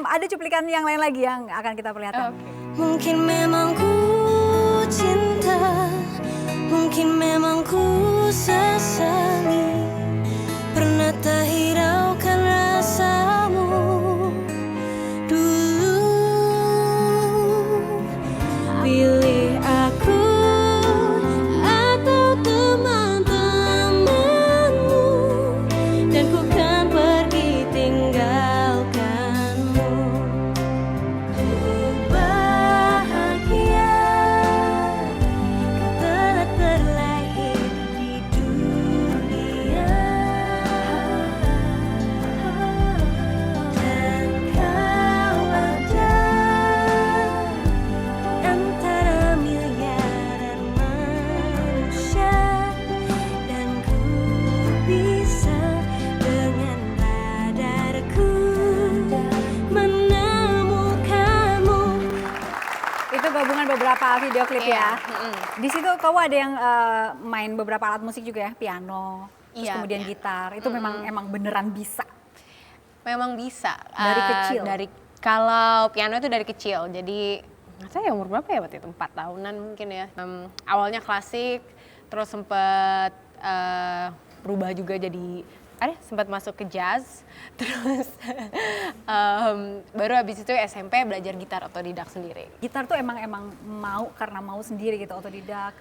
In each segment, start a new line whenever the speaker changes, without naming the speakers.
ada cuplikan yang lain lagi yang akan kita perlihatkan.
Mungkin memang ku cinta, mungkin memang ku sesali, pernah tak hiraukan rasamu dulu. Pilih aku atau teman-temanmu, dan ku kan pergi tinggalkanmu. Ku bahagia kau telah terlahir di dunia, dan kau ada antara miliaran manusia, dan ku bisa dengan radarku menemukanmu.
Itu gabungan beberapa video klip ya. Di situ kamu ada yang main beberapa alat musik juga ya, piano, terus
Iya,
kemudian
piano.
gitar. Itu memang beneran bisa.
Memang bisa.
Dari kecil?
Kalau piano itu dari kecil, jadi nggak tahu ya umur berapa ya waktu itu, 4 tahunan mungkin ya. Awalnya klasik, terus sempet berubah juga jadi, sempat masuk ke jazz, terus baru habis itu SMP belajar gitar otodidak sendiri.
Gitar tuh emang mau karena mau sendiri gitu, otodidak.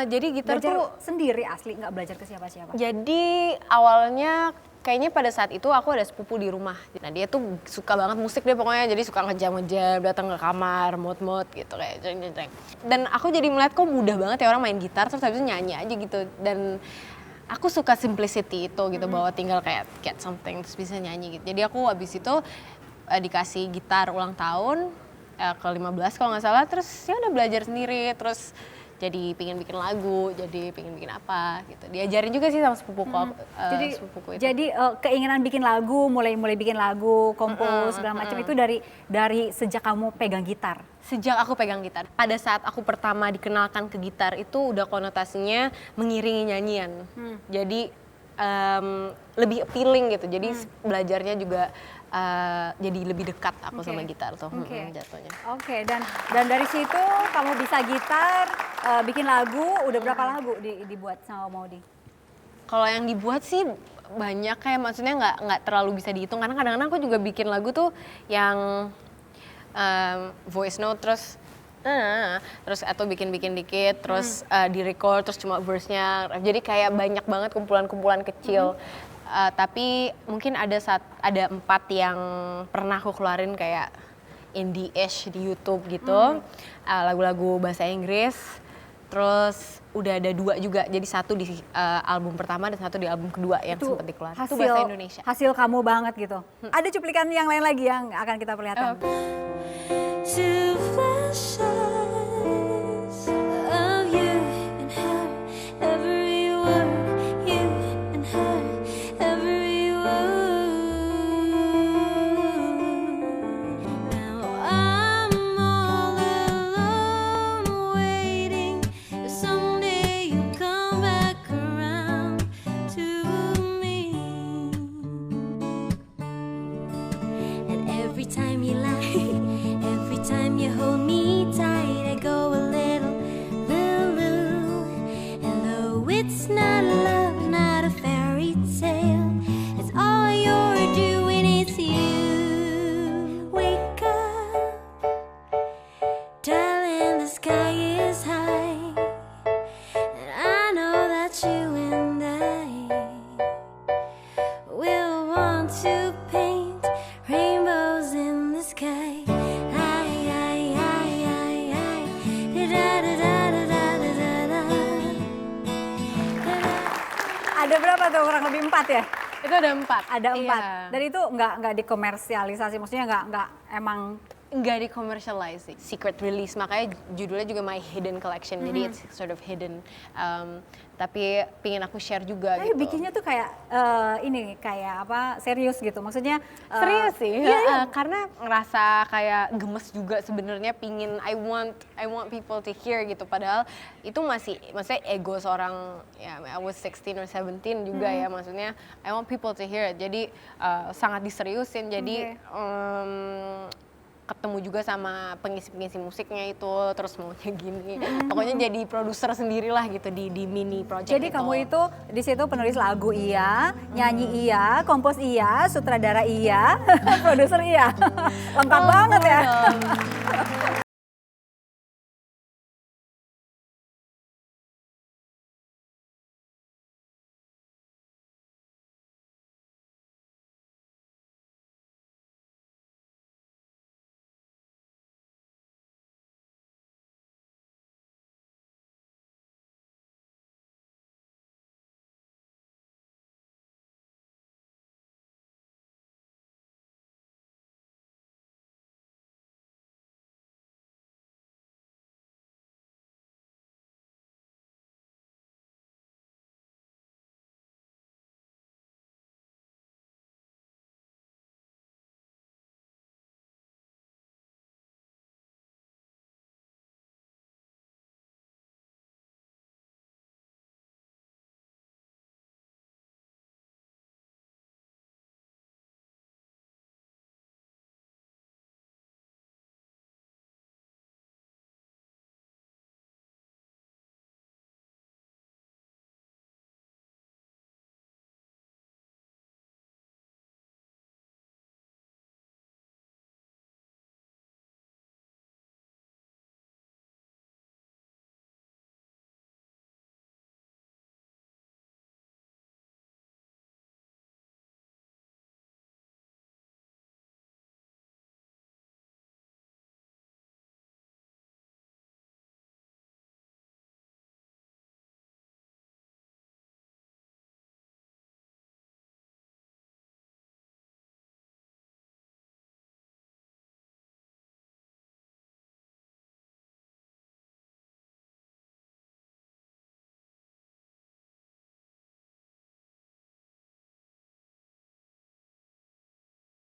Jadi gitar
Belajar
tuh,
sendiri asli, nggak belajar ke siapa-siapa.
jadi awalnya kayaknya pada saat itu aku ada sepupu di rumah. Nah dia tuh suka banget musik deh pokoknya, jadi suka ngejam-ngejam, datang ke kamar, mod-mod gitu kayak jeng-jeng. Dan aku jadi melihat kok mudah banget ya orang main gitar terus habis itu nyanyi aja gitu. Dan aku suka simplicity itu gitu, bahwa tinggal kayak get something terus bisa nyanyi gitu. Jadi aku habis itu dikasih gitar ulang tahun ke-15 kalau nggak salah, terus ya udah belajar sendiri, terus jadi pingin bikin lagu, jadi pingin bikin apa gitu. Diajarin juga sih sama sepupuku, sepupuku itu.
Jadi keinginan bikin lagu, mulai bikin lagu, kompos segala macam itu dari sejak kamu pegang gitar.
Sejak aku pegang gitar. Pada saat aku pertama dikenalkan ke gitar itu udah konotasinya mengiringi nyanyian. Jadi lebih appealing gitu. Jadi belajarnya juga jadi lebih dekat aku sama gitar tuh jatuhnya.
Oke, dan dari situ kamu bisa gitar, bikin lagu, udah berapa lagu dibuat sama Maudy?
Kalau yang dibuat sih banyak, kayak maksudnya nggak terlalu bisa dihitung karena kadang-kadang aku juga bikin lagu tuh yang voice note terus atau bikin dikit terus di-record terus cuma verse-nya. Jadi kayak banyak banget kumpulan-kumpulan kecil. Tapi mungkin ada 4 yang pernah aku keluarin kayak indie-ish di YouTube gitu. Lagu-lagu bahasa Inggris. Terus udah ada 2 juga, jadi 1 di album pertama dan 1 di album kedua yang sempat dikeluarin. Itu bahasa Indonesia.
Hasil kamu banget gitu. Ada cuplikan yang lain lagi yang akan kita perlihatkan.
Two flashes of you and her, every word, you and her, every word. Now I'm all alone, waiting that someday you'll come back around to me. And every time you lie, every time you hold me tight, I go a little, and though it's not love, not a fairy tale, it's all you're doing, it's you. Wake up, darling, the sky is high, and I know that you and I will want to paint rainbows in the sky.
Ada berapa tuh, kurang lebih 4 ya?
Itu ada 4.
Ada 4.
Iya.
Dan itu nggak dikomersialisasi, maksudnya nggak emang
nggak di-commercialize sih. Secret release, makanya judulnya juga My Hidden Collection, jadi it's sort of hidden. Tapi pingin aku share juga
Tapi
gitu.
bikinnya tuh kayak ini kayak apa serius gitu, maksudnya
Serius sih,
iya.
karena ngerasa kayak gemes juga sebenarnya pingin I want people to hear gitu, padahal itu maksudnya ego seorang ya I was 16 or 17 juga ya, maksudnya I want people to hear it, jadi sangat diseriusin, jadi ketemu juga sama pengisi-pengisi musiknya itu, terus maunya gini, pokoknya jadi produser sendirilah gitu di mini project
Jadi
itu.
kamu itu di situ penulis lagu iya, nyanyi iya, kompos iya, sutradara iya, produser iya, lengkap banget ya.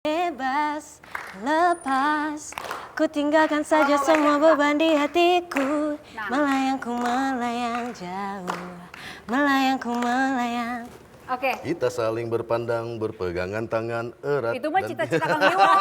Bebas, lepas, ku tinggalkan saja semua beban di hatiku. Melayangku melayang jauh, melayangku melayang.
Oke,
Kita saling berpandang, berpegangan tangan erat.
itu mah
dan-
cita-cita Kang Iwan.